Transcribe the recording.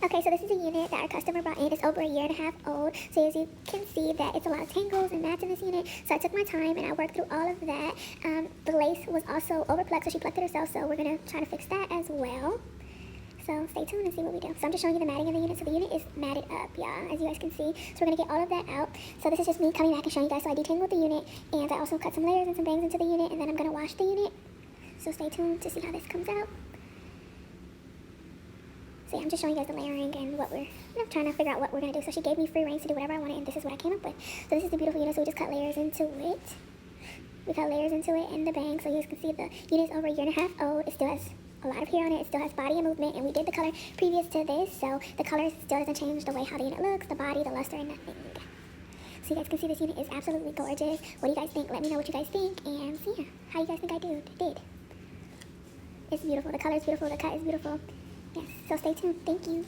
Okay, so this is a unit that our customer brought in. It's over a year and a half old. So as you can see that it's a lot of tangles and mats in this unit. So I took my time and I worked through all of that. The lace was also overplucked, so she plucked it herself. So we're going to try to fix that as well. So stay tuned and see what we do. So I'm just showing you the matting of the unit. So the unit is matted up, y'all, as you guys can see. So we're going to get all of that out. So this is just me coming back and showing you guys. So I detangled the unit, and I also cut some layers and some bangs into the unit, and then I'm going to wash the unit. So stay tuned to see how this comes out. So yeah, I'm just showing you guys the layering and what we're trying to figure out what we're going to do. So she gave me free reign to do whatever I wanted, and this is what I came up with. So this is the beautiful unit, so we just cut layers into it. We cut layers into it in the bang. So you guys can see the unit is over a year and a half old. It still has a lot of hair on it. It still has body and movement, and we did the color previous to this, so the color still doesn't change the way how the unit looks, the body, the luster, and nothing. So you guys can see this unit is absolutely gorgeous. What do you guys think? Let me know what you guys think, and see yeah, how you guys think I did. It's beautiful. The color is beautiful. The cut is beautiful. Yes, so stay tuned. Thank you.